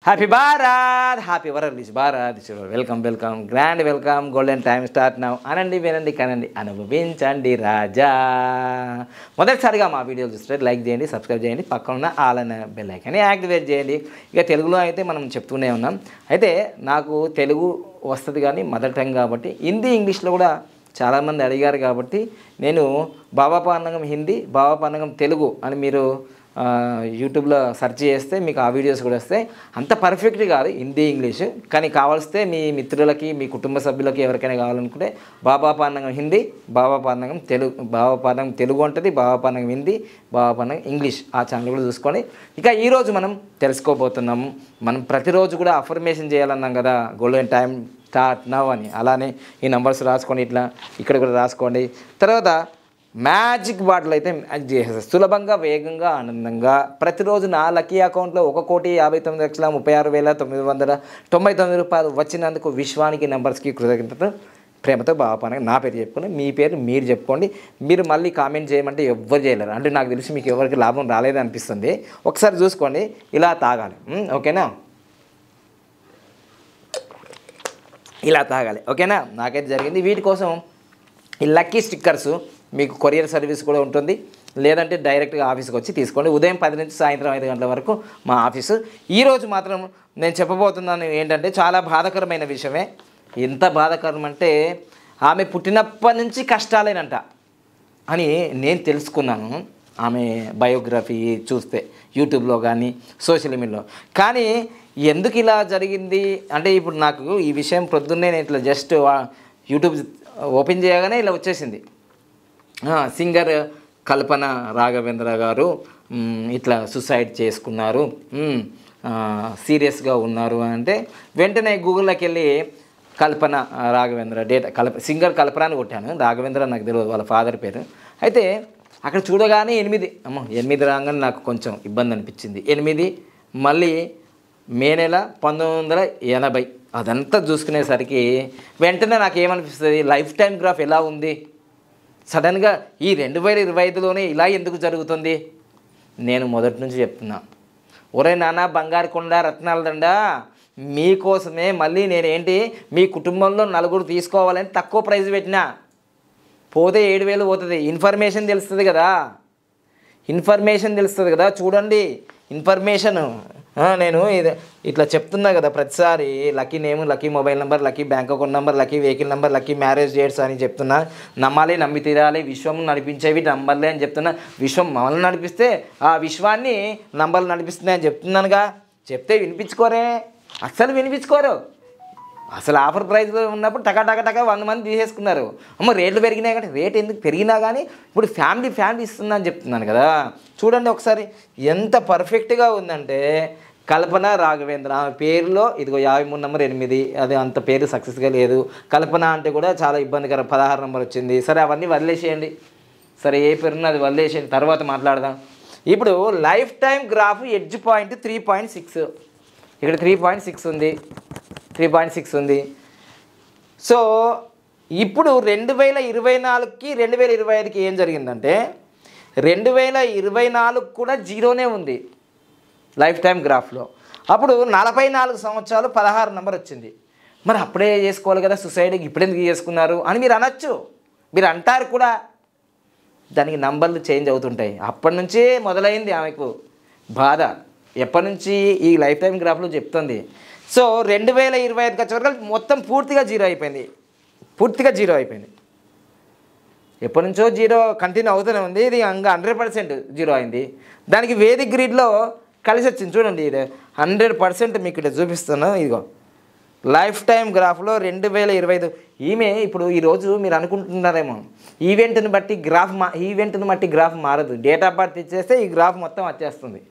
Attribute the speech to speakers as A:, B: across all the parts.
A: Happy Bharat, happy world Bharat. Welcome grand welcome. Golden time start now. అనండి, వినండి, కనండి, అనుభవించండి రాజా. మొదటిసారిగా మా వీడియోలు చూస్తే లైక్ చేయండి, సబ్స్క్రైబ్ చేయండి, పక్కన ఉన్న ఆల్ అనే బెల్ ఐకాన్ని యాక్టివేట్ చేయండి. ఇక తెలుగులో అయితే మనం చెప్తూనే ఉన్నాం. అయితే నాకు తెలుగు వస్తుంది కానీ మదర్ టంగ్ కాబట్టి, హిందీ ఇంగ్లీష్లో కూడా చాలామంది అడిగారు కాబట్టి నేను బాబా పాండగం హిందీ, బాబా పాండగం తెలుగు అని మీరు యూట్యూబ్లో సెర్చ్ చేస్తే మీకు ఆ వీడియోస్ కూడా వస్తాయి. అంత పర్ఫెక్ట్ కాదు హిందీ ఇంగ్లీష్, కానీ కావాల్స్తే మీ మిత్రులకి, మీ కుటుంబ సభ్యులకి ఎవరికైనా కావాలనుకుంటే బాబా పాండగం హిందీ, బాబా పాండగం తెలుగు, బాబా పాండగం తెలుగు ఉంటుంది, బాబా పాండగం హిందీ, బాబా పాండగం ఇంగ్లీష్, ఆ ఛానల్ కూడా చూసుకోండి. ఇక ఈరోజు మనం తెలుసుకోబోతున్నాము. మనం ప్రతిరోజు కూడా అఫర్మేషన్ చేయాలన్నాం కదా, గోల్డెన్ టైం స్టార్ట్ నవ్ అని. అలానే ఈ నెంబర్స్ రాసుకోండి, ఇట్లా ఇక్కడ కూడా రాసుకోండి. తర్వాత మ్యాజిక్ బాటిల్ అయితే మ్యాజిక్ చేసేస్తారు సులభంగా, వేగంగా, ఆనందంగా. ప్రతిరోజు నా లక్కీ అకౌంట్లో 1,59,36,999 రూపాయలు వచ్చినందుకు విశ్వానికి నెంబర్స్కి కృతజ్ఞతలు. ప్రేమతో బాబా పాండగం నా పేరు చెప్పుకోండి, మీ పేరు మీరు చెప్పుకోండి. మీరు మళ్ళీ కామెంట్ చేయమంటే ఎవ్వరు చేయలేరు. అంటే నాకు తెలిసి మీకు ఎవరికి లాభం రాలేదు అనిపిస్తుంది. ఒకసారి చూసుకోండి, ఇలా తాగాలి, ఓకేనా? ఇలా తాగాలి, ఓకేనా? నాకైతే జరిగింది. వీటి కోసం ఈ లక్కీ స్టిక్కర్స్ మీకు కొరియర్ సర్వీస్ కూడా ఉంటుంది, లేదంటే డైరెక్ట్గా ఆఫీస్కి వచ్చి తీసుకోండి. ఉదయం 10 నుంచి సాయంత్రం 5 గంటల వరకు మా ఆఫీసు. ఈరోజు మాత్రం నేను చెప్పబోతున్నాను ఏంటంటే చాలా బాధాకరమైన విషయమే. ఎంత బాధాకరం అంటే ఆమె పుట్టినప్పటి నుంచి కష్టాలేనంట అని నేను తెలుసుకున్నాను. ఆమె బయోగ్రఫీ చూస్తే యూట్యూబ్లో కానీ సోషల్ మీడియాలో. కానీ ఎందుకు ఇలా జరిగింది అంటే ఇప్పుడు నాకు ఈ విషయం ప్రొద్దున్నే నేను ఇట్లా జస్ట్ యూట్యూబ్ ఓపెన్ చేయగానే ఇలా వచ్చేసింది. సింగర్ కల్పన రాఘవేంద్ర గారు ఇట్లా సూసైడ్ చేసుకున్నారు, సీరియస్గా ఉన్నారు అంటే వెంటనే గూగుల్లోకి వెళ్ళి కల్పన రాఘవేంద్ర సింగర్ కల్పన అని కొట్టాను. రాఘవేంద్ర నాకు తెలియదు వాళ్ళ ఫాదర్ పేరు. అయితే అక్కడ చూడగానే 8 రాగానే నాకు కొంచెం ఇబ్బంది అనిపించింది. 8 మళ్ళీ మే నెల 1980 అదంతా చూసుకునేసరికి వెంటనే నాకు ఏమనిపిస్తుంది, లైఫ్ టైం గ్రాఫ్ ఎలా ఉంది, సడన్గా ఈ 2025లోనే ఇలా ఎందుకు జరుగుతుంది? నేను మొదటి నుంచి చెప్తున్నా, ఒరే నాన్న బంగారు కొండ రత్నాల దండ, మీకోసమే మళ్ళీ నేనేంటి మీ కుటుంబంలో 4 తీసుకోవాలని తక్కువ ప్రైజ్ పెట్టినా. పోతే 7,000 పోతుంది. ఇన్ఫర్మేషన్ తెలుస్తుంది కదా, చూడండి ఇన్ఫర్మేషన్. నేను ఇట్లా చెప్తున్నా కదా ప్రతిసారి, lucky name, lucky mobile number, lucky bank account number, lucky vehicle number, lucky marriage dates అని చెప్తున్నా. నమ్మాలి, నమ్మి తీరాలి, విశ్వం నడిపించేవి నంబర్లే అని చెప్తున్నా. విశ్వం మమ్మల్ని నడిపిస్తే ఆ విశ్వాన్ని నంబర్లు నడిపిస్తున్నాయని చెప్తున్నానుగా. చెప్తే వినిపించుకోరే, అస్సలు వినిపించుకోరు. అసలు ఆఫర్ ప్రైస్లో ఉన్నప్పుడు టకా 100 మంది తీసేసుకున్నారు. రేట్లు పెరిగినాయి కానీ, రేట్ ఎందుకు పెరిగినా కానీ ఇప్పుడు ఫ్యామిలీ ఇస్తుందని చెప్తున్నాను కదా. చూడండి ఒకసారి ఎంత పర్ఫెక్ట్గా ఉందంటే, కల్పన రాఘవేంద్ర ఆమె పేరులో ఇదిగో 53 నెంబర్ 8, అది అంత పేరు సక్సెస్గా లేదు. కల్పన అంటే కూడా చాలా ఇబ్బందికరం, 16 నెంబర్ వచ్చింది. సరే అవన్నీ వదిలేసేయండి, సరే ఏ పేరున్నా అది వదిలేసేయండి, తర్వాత మాట్లాడదాం. ఇప్పుడు life time graph edge point 3.6, ఇక్కడ 3.6 ఉంది, 3.6 ఉంది. సో ఇప్పుడు 2024కి 2025కి ఏం జరిగిందంటే, 2024 కూడా జీరోనే ఉంది లైఫ్ టైం గ్రాఫ్లో. అప్పుడు 44 సంవత్సరాలు 16 నెంబర్ వచ్చింది. మరి అప్పుడే చేసుకోవాలి కదా సూసైడ్, ఇప్పుడెందుకు చేసుకున్నారు అని మీరు అనొచ్చు, మీరు అంటారు కూడా. దానికి నంబర్లు చేంజ్ అవుతుంటాయి. అప్పటి నుంచే మొదలైంది ఆమెకు బాధ, ఎప్పటి నుంచి ఈ లైఫ్ టైం గ్రాఫ్లో చెప్తుంది. సో 2025కి వచ్చేవరకు మొత్తం పూర్తిగా జీరో అయిపోయింది. ఎప్పటి నుంచో జీరో కంటిన్యూ అవుతూనే ఉంది. ఇది ఇంకా 100% జీరో అయింది. దానికి వేదిక్ గ్రిడ్లో కలిసి వచ్చింది చూడండి, ఇది 100% మీకు ఇక్కడ చూపిస్తున్నాను. ఇదిగో లైఫ్ టైం గ్రాఫ్లో 2025. ఈమె ఇప్పుడు ఈరోజు మీరు అనుకుంటున్నారేమో ఈవెంట్ని బట్టి గ్రాఫ్ మారదు. డేట్ ఆఫ్ బర్త్ ఇచ్చేస్తే ఈ గ్రాఫ్ మొత్తం వచ్చేస్తుంది.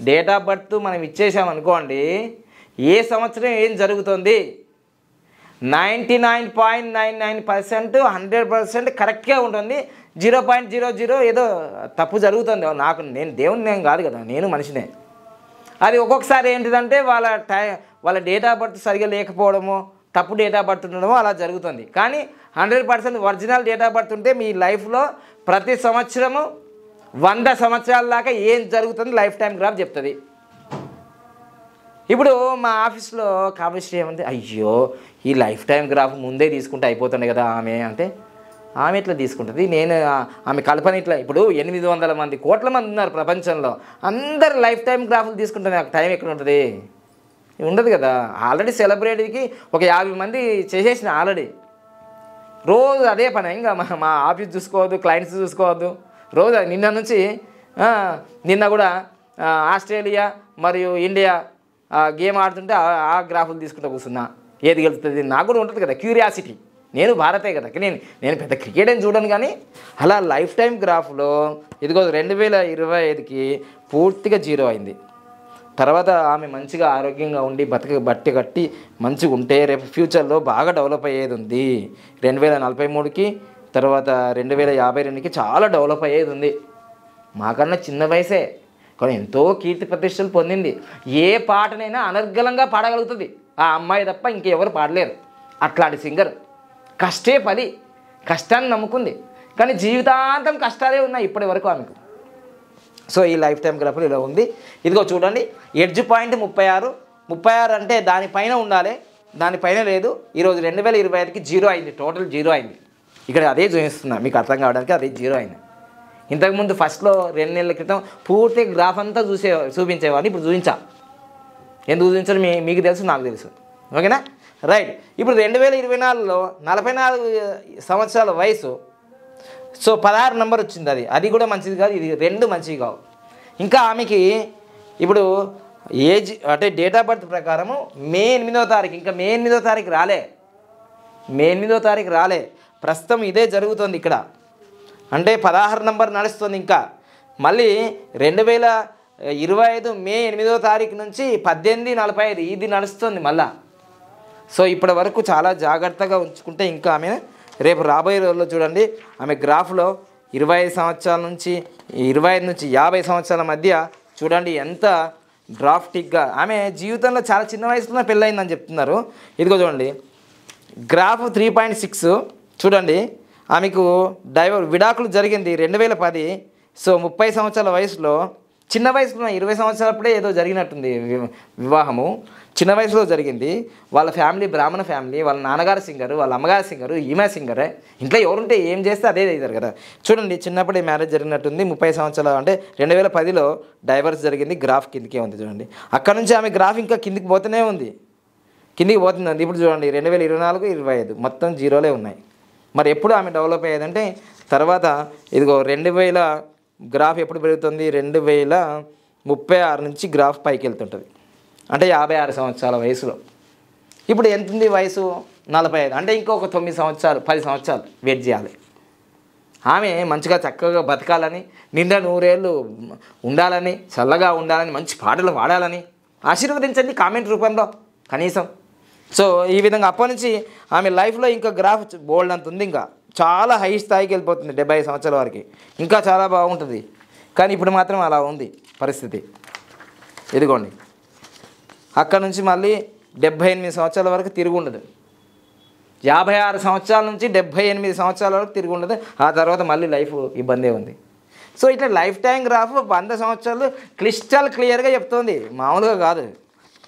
A: డేట్ ఆఫ్ బర్త్ మనం ఇచ్చేసామనుకోండి, ఏ సంవత్సరం ఏం జరుగుతుంది 99.99% 100% కరెక్ట్గా ఉంటుంది. 0.00 ఏదో తప్పు జరుగుతుంది. నేను దేవుని నేను కాదు కదా, నేను మనిషినే. అది ఒక్కొక్కసారి ఏంటిదంటే వాళ్ళ డేట్ ఆఫ్ బర్త్ సరిగా లేకపోవడమో, తప్పు డేట్ ఆఫ్ బర్త్ ఉండడమో అలా జరుగుతుంది. కానీ 100% ఒరిజినల్ డేట్ ఆఫ్ బర్త్ ఉంటే మీ లైఫ్లో ప్రతి సంవత్సరము 100 సంవత్సరాల దాకా ఏం జరుగుతుంది లైఫ్ టైం గ్రాఫ్ చెప్తుంది. ఇప్పుడు మా ఆఫీస్లో కామెంట్స్ ఏమంటే, అయ్యో ఈ లైఫ్ టైం గ్రాఫ్ ముందే తీసుకుంటే అయిపోతుండే కదా ఆమె అంటే, ఆమె ఎట్లా తీసుకుంటుంది, నేను ఆమె కల్పన ఇట్లా. ఇప్పుడు 800 మంది కోట్ల మంది ఉన్నారు ప్రపంచంలో, అందరు లైఫ్ టైం గ్రాఫ్లు తీసుకుంటే నాకు టైం ఎక్కడ ఉంటుంది, ఉండదు కదా. ఆల్రెడీ సెలబ్రిటీకి ఒక 50 మంది చేసేసిన ఆల్రెడీ. రోజు అదే పని. ఇంకా మా ఆఫీస్ చూసుకోవద్దు, క్లయింట్స్ చూసుకోవద్దు. రోజు నిన్న కూడా ఆస్ట్రేలియా మరియు ఇండియా గేమ్ ఆడుతుంటే ఆ గ్రాఫులు తీసుకుంటూ కూర్చున్నా, ఏది గెలుస్తుంది నాకు కూడా ఉంటుంది కదా క్యూరియాసిటీ. నేను భారతే కదా, నేను పెద్ద క్రికెట్ ఏం చూడను, కానీ అలా లైఫ్ టైం గ్రాఫ్లో ఇదిగో 2025కి పూర్తిగా జీరో అయింది. తర్వాత ఆమె మంచిగా ఆరోగ్యంగా ఉండి బట్టి కట్టి మంచిగా ఉంటే రేపు ఫ్యూచర్లో బాగా డెవలప్ అయ్యేది ఉంది. 2043కి తర్వాత 2052కి చాలా డెవలప్ అయ్యేది ఉంది. మాకన్నా చిన్న వయసే కానీ ఎంతో కీర్తి ప్రతిష్టలు పొందింది. ఏ పాటనైనా అనర్గళంగా పాడగలుగుతుంది ఆ అమ్మాయి తప్ప ఇంకెవరు పాడలేరు. అట్లాంటి సింగర్. కష్టే పది, కష్టాన్ని నమ్ముకుంది, కానీ జీవితాంతం కష్టాలే ఉన్నాయి ఇప్పటి వరకు ఆమెకు. సో ఈ లైఫ్ టైం గ్రాఫ్లో ఇలా ఉంది. ఇదిగో చూడండి, ఎడ్జ్ పాయింట్ 36 అంటే దానిపైన ఉండాలి, దానిపైన లేదు. ఈరోజు 2025కి జీరో అయింది, టోటల్ జీరో అయింది. ఇక్కడ అదే చూపిస్తున్నా మీకు అర్థం కావడానికి, అదే జీరో అయింది. ఇంతకుముందు ఫస్ట్లో 2 నెలల క్రితం పూర్తి గ్రాఫ్ అంతా చూపించేవాడిని, ఇప్పుడు చూపించా. ఎందుకు చూపించారు మీకు తెలుసు, నాకు తెలుసు. ఓకేనా, రైట్. ఇప్పుడు 2024లో 44 సంవత్సరాల వయసు. సో 16 నెంబర్ వచ్చింది, అది కూడా మంచిది కాదు, ఇది 2 మంచివి కావు. ఇంకా ఆమెకి ఇప్పుడు ఏజ్ అంటే డేట్ ఆఫ్ బర్త్ ప్రకారము మే 8వ తారీఖు, ఇంకా మే 8వ తారీఖు రాలే, మే 8వ తారీఖు రాలే. ప్రస్తుతం ఇదే జరుగుతుంది ఇక్కడ, అంటే 16 నెంబర్ నడుస్తుంది. ఇంకా మళ్ళీ 2025 మే 8వ తారీఖు నుంచి 18:45 ఇది నడుస్తుంది మళ్ళా. సో ఇప్పటి వరకు చాలా జాగ్రత్తగా ఉంచుకుంటే ఇంకా ఆమె రేపు రాబోయే రోజుల్లో చూడండి, ఆమె గ్రాఫ్లో 25 సంవత్సరాల నుంచి 25 నుంచి 50 సంవత్సరాల మధ్య చూడండి ఎంత డ్రాఫ్టిక్గా. ఆమె జీవితంలో చాలా చిన్న వయసులో పెళ్ళయిందని చెప్తున్నారు. ఇదిగో చూడండి, గ్రాఫ్ 3.6 చూడండి. ఆమెకు విడాకులు జరిగింది 2010. సో 30 సంవత్సరాల వయసులో, చిన్న వయసులో 20 సంవత్సరాలప్పుడే ఏదో జరిగినట్టుంది వివాహము, చిన్న వయసులో జరిగింది. వాళ్ళ ఫ్యామిలీ బ్రాహ్మణ ఫ్యామిలీ, వాళ్ళ నాన్నగారు సింగరు, వాళ్ళ అమ్మగారు సింగరు, ఈమె సింగరే. ఇంట్లో ఎవరుంటే ఏం చేస్తే అదే అవుతారు కదా. చూడండి, చిన్నప్పుడే మ్యారేజ్ జరిగినట్టుంది. 30 సంవత్సరాలు అంటే 2010లో డైవర్స్ జరిగింది. గ్రాఫ్ కిందికే ఉంది చూడండి. అక్కడ నుంచి ఆమె గ్రాఫ్ ఇంకా కిందికి పోతూనే ఉంది, కిందికి పోతుందండి. ఇప్పుడు చూడండి 2024, 25 మొత్తం జీరోలే ఉన్నాయి. మరి ఎప్పుడు ఆమె డెవలప్ అయ్యేదంటే తర్వాత ఇదిగో 2000 గ్రాఫ్ ఎప్పుడు పెరుగుతుంది, 2036 నుంచి గ్రాఫ్ పైకి వెళ్తుంటుంది, అంటే 56 సంవత్సరాల వయసులో. ఇప్పుడు ఎంత ఉంది వయసు, 45. అంటే ఇంకొక 9 సంవత్సరాలు 10 సంవత్సరాలు వెయిట్ చేయాలి. ఆమె మంచిగా చక్కగా బతకాలని, నిండా 100 ఏళ్ళు ఉండాలని, చల్లగా ఉండాలని, మంచి పాటలు పాడాలని ఆశీర్వదించండి కామెంట్ రూపంలో కనీసం. సో ఈ విధంగా అప్పటి నుంచి ఆమె లైఫ్లో ఇంకా గ్రాఫ్ బోల్డ్ అంత ఉంది, ఇంకా చాలా హై స్థాయికి వెళ్ళిపోతుంది 75 సంవత్సరాల వరకు, ఇంకా చాలా బాగుంటుంది. కానీ ఇప్పుడు మాత్రం అలా ఉంది పరిస్థితి. ఇదిగోండి, అక్కడ నుంచి మళ్ళీ 78 సంవత్సరాల వరకు తిరిగి ఉండదు. 56 సంవత్సరాల నుంచి 78 సంవత్సరాల వరకు తిరిగి ఉండదు. ఆ తర్వాత మళ్ళీ లైఫ్ ఇబ్బందే ఉంది. సో ఇట్లా లైఫ్ టైం గ్రాఫ్ 100 సంవత్సరాలు క్లిస్టల్ క్లియర్గా చెప్తుంది, మామూలుగా కాదు,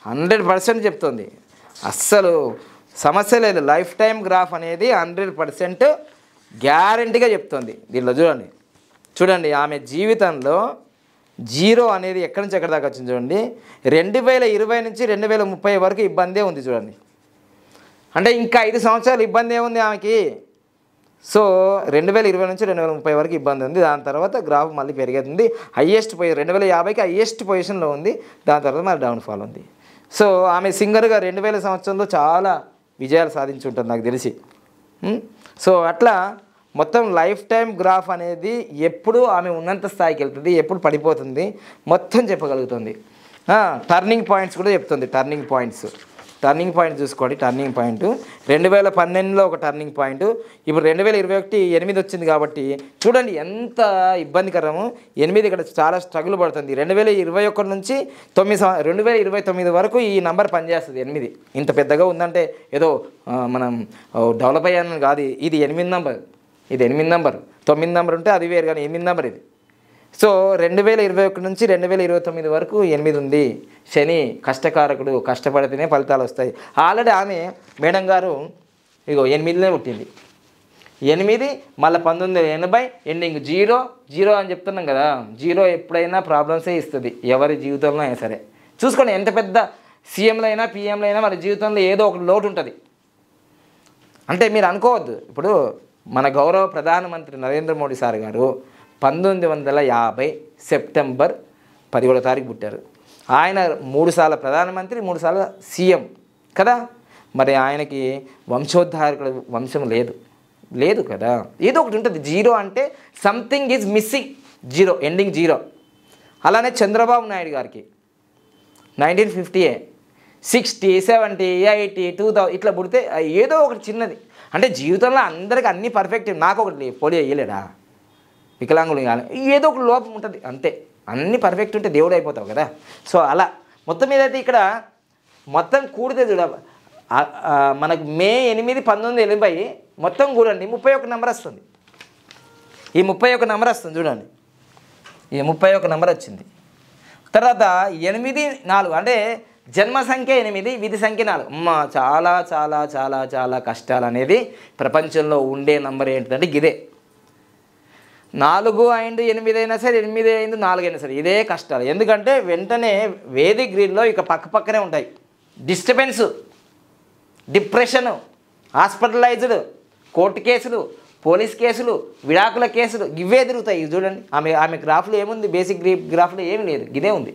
A: 100% చెప్తుంది. అస్సలు సమస్య లేదు. లైఫ్ టైం గ్రాఫ్ అనేది 100% గ్యారంటీగా చెప్తుంది. దీనిలో చూడండి ఆమె జీవితంలో జీరో అనేది ఎక్కడి నుంచి ఎక్కడి దాకా వచ్చింది చూడండి. 2020 నుంచి 2030 వరకు ఇబ్బందే ఉంది చూడండి. అంటే ఇంకా 5 సంవత్సరాలు ఇబ్బంది ఏముంది ఆమెకి. సో 2020 నుంచి 2030 వరకు ఇబ్బంది ఉంది. దాని తర్వాత గ్రాఫ్ మళ్ళీ పెరిగేది. హయ్యెస్ట్ 2050కి హయ్యెస్ట్ పొజిషన్లో ఉంది. దాని తర్వాత మళ్ళీ డౌన్ఫాల్ ఉంది. సో ఆమె సింగర్గా 2000 సంవత్సరంలో చాలా విజయాలు సాధించి ఉంటుంది నాకు తెలిసి. సో అట్లా మొత్తం లైఫ్ టైం గ్రాఫ్ అనేది ఎప్పుడు ఆమె ఉన్నంత స్థాయికి వెళ్తుంది, ఎప్పుడు పడిపోతుంది మొత్తం చెప్పగలుగుతుంది. టర్నింగ్ పాయింట్స్ కూడా చెప్తుంది. టర్నింగ్ పాయింట్ చూసుకోండి. టర్నింగ్ పాయింట్ 2012లో ఒక టర్నింగ్ పాయింట్, ఇప్పుడు 2021 8 వచ్చింది కాబట్టి చూడండి ఎంత ఇబ్బందికరము. 8 ఇక్కడ చాలా స్ట్రగుల్ పడుతుంది. 2021 నుంచి 2029 వరకు ఈ నంబర్ పనిచేస్తుంది. 8 ఇంత పెద్దగా ఉందంటే ఏదో మనం డెవలప్ అయ్యానని కాదు. ఇది 8 నెంబర్, ఇది 8 నెంబర్. 9 నెంబర్ ఉంటే అది వేరు, కానీ 8 నెంబర్ ఇది. సో 2021 నుంచి 2029 వరకు 8 ఉంది. శని కష్టకారకుడు, కష్టపడితేనే ఫలితాలు వస్తాయి. ఆల్రెడీ ఆమె మేడం గారు ఇగో 8లోనే పుట్టింది. 8 మళ్ళీ 1980 ఎండింగ్ 0 అని చెప్తున్నాం కదా. 0 ఎప్పుడైనా ప్రాబ్లమ్సే ఇస్తుంది ఎవరి జీవితంలో అయినా సరే. చూసుకోండి, ఎంత పెద్ద సీఎంలు అయినా పిఎంలు అయినా వాళ్ళ జీవితంలో ఏదో ఒక లోటు ఉంటుంది. అంటే మీరు అనుకోవద్దు, ఇప్పుడు మన గౌరవ ప్రధానమంత్రి నరేంద్ర మోడీ సార్ గారు 1950 సెప్టెంబర్ 17వ తారీఖు పుట్టారు. ఆయన 3 సార్లు ప్రధానమంత్రి, 3 సార్లు సీఎం కదా. మరి ఆయనకి వంశోద్ధారకుడు వంశం లేదు కదా. ఏదో ఒకటి ఉంటుంది. 0 అంటే సంథింగ్ ఈజ్ మిస్సింగ్. 0 ఎండింగ్ 0. అలానే చంద్రబాబు నాయుడు గారికి 1950 60 70 80 2000 ఇట్లా పుడితే ఏదో ఒకటి చిన్నది. అంటే జీవితంలో అందరికీ అన్నీ పర్ఫెక్ట్. నాకు ఒకటి పోలియో వేయలేడా, వికలాంగులు కాదు, ఏదో ఒక లోపం ఉంటుంది అంతే. అన్నీ పర్ఫెక్ట్ ఉంటే దేవుడు అయిపోతావు కదా. సో అలా మొత్తం మీద అయితే ఇక్కడ మొత్తం కూడితే చూడ మనకు మే 8 1980 మొత్తం కూడండి 31 నెంబర్ వస్తుంది. ఈ 31 నెంబర్ వస్తుంది చూడండి. ఈ 31 నెంబర్ వచ్చింది. తర్వాత 8 4 అంటే జన్మ సంఖ్య 8, విధి సంఖ్య 4. చాలా చాలా చాలా చాలా కష్టాలు అనేది ప్రపంచంలో ఉండే నంబర్ ఏంటంటే ఇదే. 4 అండ్ 8 అయినా సరే, 8 అయింది 4 అయినా సరే, ఇదే కష్టాలు. ఎందుకంటే వెంటనే వేదిక్ గ్రీడ్లో ఇక పక్కనే ఉంటాయి. డిస్టర్బెన్సు, డిప్రెషను, హాస్పిటలైజ్డ్, కోర్టు కేసులు, పోలీస్ కేసులు, విడాకుల కేసులు ఇవే తిరుగుతాయి. చూడండి, ఆమె గ్రాఫ్లో ఏముంది, బేసిక్ గ్రాఫ్లో ఏమీ లేదు, ఇదే ఉంది.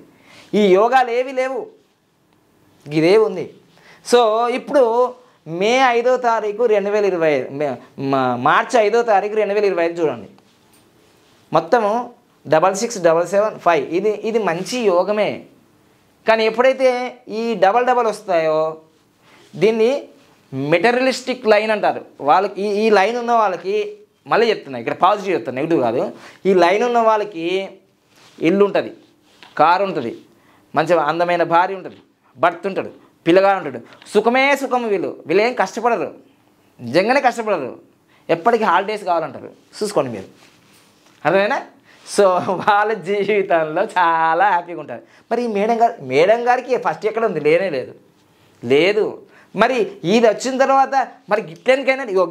A: ఈ యోగాలు ఏవి లేవు, ఇదే ఉంది. సో ఇప్పుడు మే 5వ తారీఖు 2025, మార్చి 5వ తారీఖు 2025 చూడండి. మొత్తము 6677 ఇది మంచి యోగమే. కానీ ఎప్పుడైతే ఈ డబల్ వస్తాయో దీన్ని మెటీరియలిస్టిక్ లైన్ అంటారు. వాళ్ళకి ఈ లైన్ ఉన్న వాళ్ళకి, మళ్ళీ చెప్తున్నా ఇక్కడ పాజిటివ్ చెప్తాను, నెగిటివ్ కాదు. ఈ లైన్ ఉన్న వాళ్ళకి ఇల్లు ఉంటుంది, కారు ఉంటుంది, మంచిగా అందమైన భార్య ఉంటుంది, భర్త ఉంటాడు, పిల్లగా ఉంటాడు, సుఖమే సుఖం. వీళ్ళేం కష్టపడరు, నిజంగానే కష్టపడరు. ఎప్పటికీ హాలిడేస్ కావాలంటారు. చూసుకోండి మీరు, అర్థమైనా. సో వాళ్ళ జీవితంలో చాలా హ్యాపీగా ఉంటారు. మరి ఈ మేడం గారికి ఫస్ట్ ఎక్కడ ఉంది, లేదు. మరి ఇది వచ్చిన తర్వాత మరి గిట్లెనికైనా ఇవి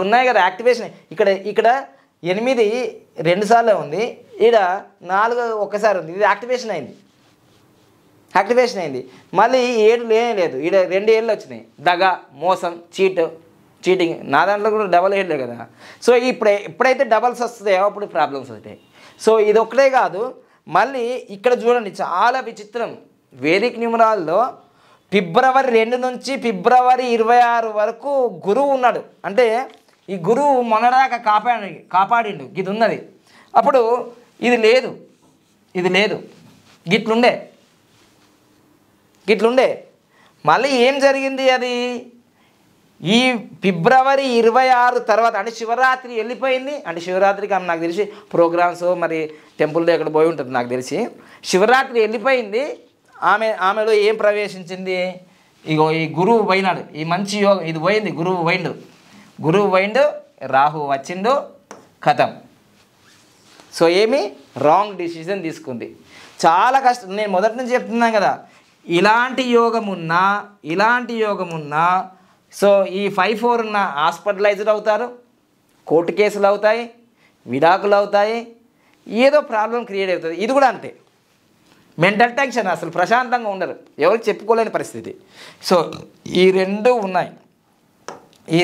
A: ఉన్నాయి కదా యాక్టివేషన్. ఇక్కడ 8 2 సార్లు ఉంది, ఇక్కడ 4 ఒక్కసారి ఉంది. ఇది యాక్టివేషన్ అయింది. మళ్ళీ 7 లేదు, ఇక్కడ 2 ఏళ్ళు వచ్చినాయి. దగ, మోసం, చీటింగ్. నా దాంట్లో కూడా డబల్ ఏళ్ళే కదా. సో ఎప్పుడైతే డబల్స్ వస్తాయో అప్పుడు ప్రాబ్లమ్స్ వస్తాయి. సో ఇది ఒక్కటే కాదు, మళ్ళీ ఇక్కడ చూడండి చాలా విచిత్రం. వేదిక్ న్యూమరాల్లో ఫిబ్రవరి 2 నుంచి ఫిబ్రవరి 26 వరకు గురువు ఉన్నాడు. అంటే ఈ గురువు మొన్నదాకా కాపాడిండు. ఇది ఉన్నది, అప్పుడు ఇది లేదు, గిట్లుండే. మళ్ళీ ఏం జరిగింది, అది ఈ ఫిబ్రవరి 26 తర్వాత అంటే శివరాత్రి వెళ్ళిపోయింది. అంటే శివరాత్రికి నాకు తెలిసి ప్రోగ్రామ్స్ మరి టెంపుల్లో ఎక్కడ పోయి ఉంటుంది నాకు తెలిసి. శివరాత్రి వెళ్ళిపోయింది. ఆమెలో ఏం ప్రవేశించింది, ఇగో ఈ గురువు పోయినాడు. ఈ మంచి యోగం ఇది పోయింది, గురువు పోయిండు, రాహు వచ్చిండు, కథం. సో ఏమి రాంగ్ డిసిజన్ తీసుకుంది. చాలా కష్టం. నేను మొదటి నుంచి చెప్తున్నాను కదా, ఇలాంటి యోగం ఉన్నా సో ఈ 5-4 ఉన్న హాస్పిటలైజ్డ్ అవుతారు, కోర్టు కేసులు అవుతాయి, విడాకులు అవుతాయి, ఏదో ప్రాబ్లం క్రియేట్ అవుతుంది. ఇది కూడా అంతే, మెంటల్ టెన్షన్, అసలు ప్రశాంతంగా ఉండరు, ఎవరికి చెప్పుకోలేని పరిస్థితి. సో ఈ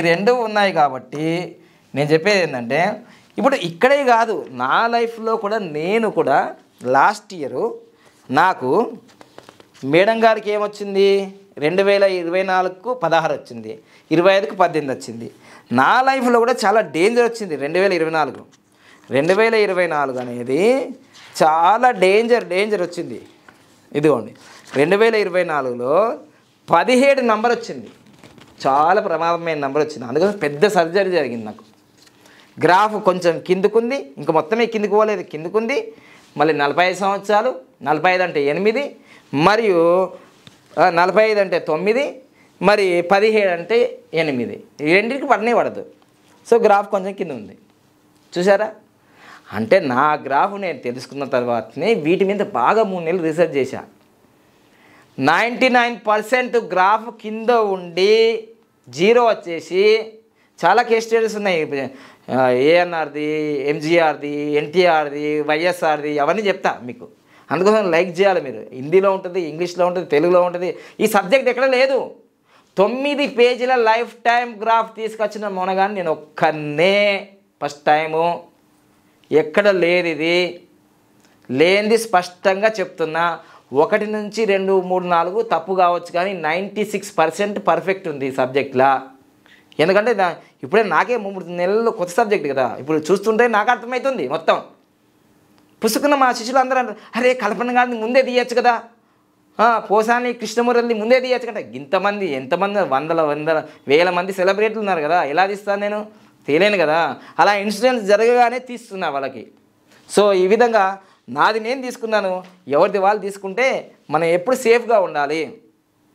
A: రెండు ఉన్నాయి కాబట్టి నేను చెప్పేది ఏంటంటే, ఇప్పుడు ఇక్కడే కాదు, నా లైఫ్లో కూడా నేను కూడా లాస్ట్ ఇయర్ నాకు మేడం గారికి ఏమొచ్చింది, 2024కు 16 వచ్చింది, 25కు 18 వచ్చింది. నా లైఫ్లో కూడా చాలా డేంజర్ వచ్చింది 2024 అనేది చాలా డేంజర్ వచ్చింది. ఇదిగోండి 2024లో 17 నంబర్ వచ్చింది, చాలా ప్రమాదమైన నెంబర్ వచ్చింది. అందుకని పెద్ద సర్జరీ జరిగింది నాకు. గ్రాఫ్ కొంచెం కిందకుంది, ఇంకా మొత్తమే కిందికి పోలేదు, కిందకుంది. మళ్ళీ 45 సంవత్సరాలు, 45 అంటే 8, మరియు 45 అంటే 9, మరి 17 అంటే 8, రెండింటికి పడదు. సో గ్రాఫ్ కొంచెం కింద ఉంది, చూసారా. అంటే నా గ్రాఫ్ నేను తెలుసుకున్న తర్వాతనే వీటి మీద బాగా 3 నెలలు రీసెర్చ్ చేశా. 99% గ్రాఫ్ కింద ఉండి జీరో వచ్చేసి చాలా కేస్ స్టడీస్ ఉన్నాయి. ఏఎన్ఆర్ది, ఎంజీఆర్ది, ఎన్టీఆర్ది, వైఎస్ఆర్ది అవన్నీ చెప్తా మీకు. అందుకోసం లైక్ చేయాలి మీరు. హిందీలో ఉంటుంది, ఇంగ్లీష్లో ఉంటుంది, తెలుగులో ఉంటుంది. ఈ సబ్జెక్ట్ ఎక్కడ లేదు. 9 పేజీల లైఫ్ టైం గ్రాఫ్ తీసుకొచ్చిన మొనగాని నేను ఒక్కనే ఫస్ట్ టైము. ఎక్కడ లేదు ఇది. లేనిది స్పష్టంగా చెప్తున్నా. 1 నుంచి 2, 3, 4 తప్పు కావచ్చు, కానీ 96% పర్ఫెక్ట్ ఉంది ఈ సబ్జెక్ట్లా. ఎందుకంటే ఇప్పుడే నాకే 3 నెలలు కొత్త సబ్జెక్ట్ కదా. ఇప్పుడు చూస్తుంటే నాకు అర్థమవుతుంది మొత్తం. పుస్తకం మా శిష్యులు అందరూ అంటారు, అరే కల్పన గారిని ముందే తీయచ్చు కదా, పోసాని కృష్ణమురళిని ముందే తీయచ్చు కదా. ఇంతమంది ఎంతమంది వందల వేల మంది సెలబ్రిటీలు ఉన్నారు కదా, ఎలా తీస్తాను నేను? తెలియను కదా. అలా ఇన్సిడెంట్స్ జరగగానే తీస్తున్నా వాళ్ళకి. సో ఈ విధంగా నాది నేను తీసుకున్నాను. ఎవరిది వాళ్ళు తీసుకుంటే మనం ఎప్పుడు సేఫ్గా ఉండాలి,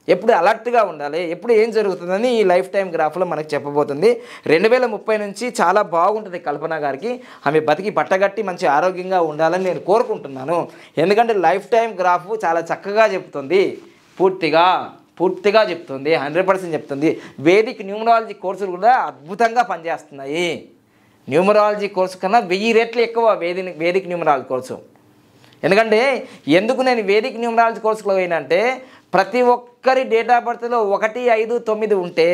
A: ఎప్పుడు అలర్ట్గా ఉండాలి, ఎప్పుడు ఏం జరుగుతుందని ఈ లైఫ్ టైం గ్రాఫ్లో మనకు చెప్పబోతుంది. 2030 నుంచి చాలా బాగుంటుంది కల్పన గారికి. ఆమె బతికి పట్టగట్టి మంచి ఆరోగ్యంగా ఉండాలని నేను కోరుకుంటున్నాను. ఎందుకంటే లైఫ్ టైం గ్రాఫ్ చాలా చక్కగా చెప్తుంది, పూర్తిగా చెప్తుంది, 100% చెప్తుంది. వేదిక్ న్యూమరాలజీ కోర్సులు కూడా అద్భుతంగా పనిచేస్తున్నాయి. న్యూమరాలజీ కోర్సు కన్నా 1000 రెట్లు ఎక్కువ వేదిక్ న్యూమరాలజీ కోర్సు. ఎందుకంటే ఎందుకు నేను వేదిక్ న్యూమరాలజీ కోర్సులో పోయినంటే, ప్రతి ఒక్కరి డేట్ ఆఫ్ బర్త్లో 1, 5, 9 ఉంటే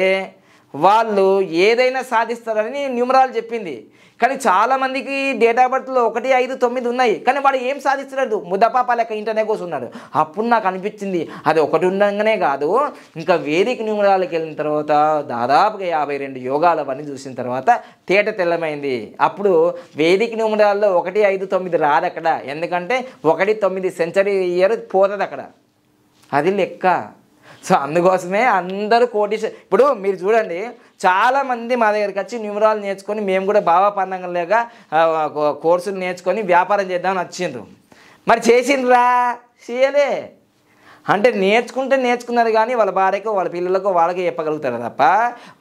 A: వాళ్ళు ఏదైనా సాధిస్తారని న్యూమరాలజీ చెప్పింది. కానీ చాలామందికి డేట్ ఆఫ్ బర్త్లో 1, 5, 9 ఉన్నాయి, కానీ వాడు ఏం సాధిస్తున్నాడు, ముద్దపాప లెక్క ఇంటనే కూర్చున్నాడు. అప్పుడు నాకు అనిపించింది అది ఒకటి ఉండగానే కాదు, ఇంకా వేదిక న్యూమరాలజీకి వెళ్ళిన తర్వాత దాదాపుగా 52 యోగాలు అవన్నీ చూసిన తర్వాత తేట తెల్లమైంది. అప్పుడు వేదిక న్యూమరాల్లో 1, 5, 9 రాదు అక్కడ. ఎందుకంటే 1, 9 సెంచరీ ఇయర్ పోతుంది అక్కడ, అది లెక్క. సో అందుకోసమే అందరూ ఇప్పుడు మీరు చూడండి, చాలామంది మా దగ్గరికి వచ్చి న్యూమరాలు నేర్చుకొని మేము కూడా బాబా పందంగం లేక కోర్సులు నేర్చుకొని వ్యాపారం చేద్దామని వచ్చిండ్రు. మరి చేసిండ్రా? చేయలే. అంటే నేర్చుకున్నారు కానీ వాళ్ళ భార్యకో వాళ్ళ పిల్లలకో వాళ్ళకి చెప్పగలుగుతారు తప్ప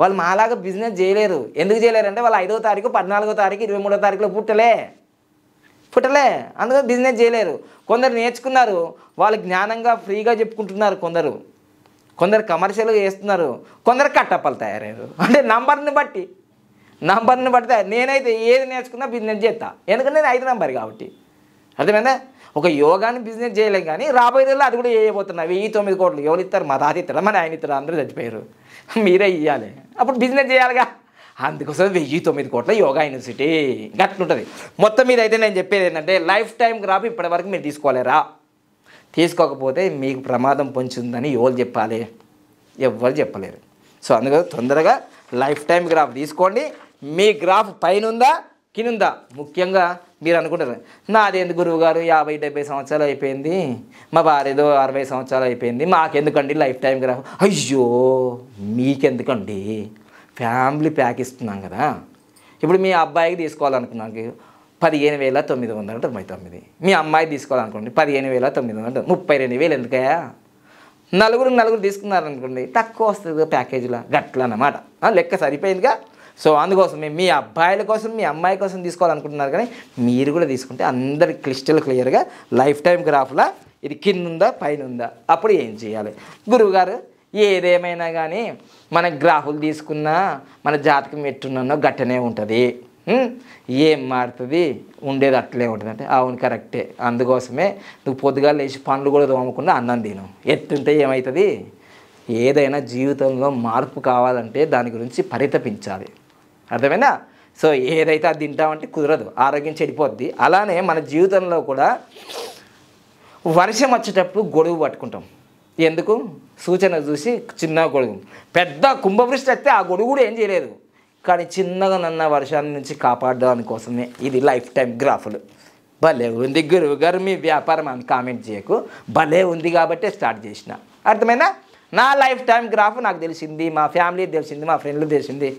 A: వాళ్ళు మాలాగా బిజినెస్ చేయలేరు. ఎందుకు చేయలేరంటే వాళ్ళు 5వ తారీఖు, 14వ తారీఖు, 23వ తారీఖులో పుట్టలే, అందుకని బిజినెస్ చేయలేరు. కొందరు నేర్చుకున్నారు, వాళ్ళు జ్ఞానంగా ఫ్రీగా చెప్పుకుంటున్నారు. కొందరు కమర్షియల్గా చేస్తున్నారు, కొందరు కట్టప్పలు తయారయ్యారు. అంటే నంబర్ని బట్టి నేనైతే ఏది నేర్చుకున్నా బిజినెస్ చేస్తా, ఎందుకంటే నేను 5 నంబర్ కాబట్టి. అర్థమైందా? ఒక యోగాని బిజినెస్ చేయలేం, కానీ రాబోయే రోజుల్లో అది కూడా చేయబోతున్నా. 1009 కోట్లు ఎవరు ఇస్తారు? మా తాత ఇస్తారా, మన ఆయన ఇస్తారా? అందరూ చచ్చిపోయారు, మీరే ఇవ్వాలి. అప్పుడు బిజినెస్ చేయాలిగా. అందుకోసం 1009 కోట్ల యోగా యూనివర్సిటీ గట్లుంటుంది. మొత్తం మీద అయితే నేను చెప్పేది ఏంటంటే, లైఫ్ టైం గ్రాఫ్ ఇప్పటివరకు మీరు తీసుకోలేరా? తీసుకోకపోతే మీకు ప్రమాదం పొంచుందని ఎవరు చెప్పాలి? ఎవ్వరు చెప్పలేరు. సో అందుకని తొందరగా లైఫ్ టైం గ్రాఫ్ తీసుకోండి. మీ గ్రాఫ్ పైన ఉందా కింద? ముఖ్యంగా మీరు అనుకుంటారు, నాదేందుకు గురువు గారు 50-70 సంవత్సరాలు అయిపోయింది, మా భార్యదో 60 సంవత్సరాలు అయిపోయింది, మాకెందుకండి లైఫ్ టైం గ్రాఫ్? అయ్యో మీకెందుకండి, ఫ్యామిలీ ప్యాక్ ఇస్తున్నాం కదా. ఇప్పుడు మీ అబ్బాయికి తీసుకోవాలనుకున్నాను 15,999. మీ అమ్మాయి తీసుకోవాలనుకోండి 15,900, 32,000. ఎందుకయ్యా? నలుగురు తీసుకున్నారనుకోండి, తక్కువ వస్తుంది ప్యాకేజీలో. గట్ల అన్నమాట, లెక్క సరిపోయిందిగా. సో అందుకోసమే మీ అబ్బాయిల కోసం, మీ అమ్మాయి కోసం తీసుకోవాలనుకుంటున్నారు, కానీ మీరు కూడా తీసుకుంటే అందరికి క్లియర్గా లైఫ్ టైం గ్రాఫ్లా ఇది కింద ఉందా పైన ఉందా, అప్పుడు ఏం చేయాలి? గురువుగారు ఏదేమైనా కానీ మన గ్రాఫులు తీసుకున్నా మన జాతకం ఎట్టున్నో గట్టనే ఉంటుంది, ఏం మారుతుంది, ఉండేది అట్లే ఉంటుంది అంటే అవును కరెక్టే. అందుకోసమే నువ్వు పొద్దుగా లేచి పండ్లు కూడా తోమకుండా అన్నం తిను. ఎట్టుంటే ఏమవుతుంది? ఏదైనా జీవితంలో మార్పు కావాలంటే దాని గురించి పరితపించాలి. అర్థమైనా? సో ఏదైతే అది తింటామంటే కుదరదు, ఆరోగ్యం చెడిపోద్ది. అలానే మన జీవితంలో కూడా వర్షం వచ్చేటప్పుడు గొడుగు పట్టుకుంటాం. ఎందుకు? సూచన చూసి చిన్న గొడుగు. పెద్ద కుంభవృష్టి వస్తే ఆ గొడుగు కూడా ఏం చేయలేదు, కానీ చిన్నగా నన్న వర్షాన్ని నుంచి కాపాడడానికి కోసమే ఇది లైఫ్ టైం గ్రాఫ్లు. భలే ఉంది గురువు గారు మీ వ్యాపారం అని కామెంట్ చేయకు, భలే ఉంది కాబట్టే స్టార్ట్ చేసిన. అర్థమైనా? నా లైఫ్ టైం గ్రాఫ్ నాకు తెలిసింది, మా ఫ్యామిలీ తెలిసింది, మా ఫ్రెండ్లు తెలిసింది.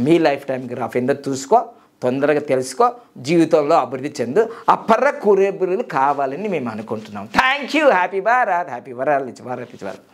A: మీ లైఫ్ టైం గ్రాఫ్ ఏందో చూసుకో, తొందరగా తెలుసుకో, జీవితంలో అభివృద్ధి చెందు. అప్పర్ర కూరేబురులు కావాలని మేము అనుకుంటున్నాం. Thank you. Happy Bharat, happy world.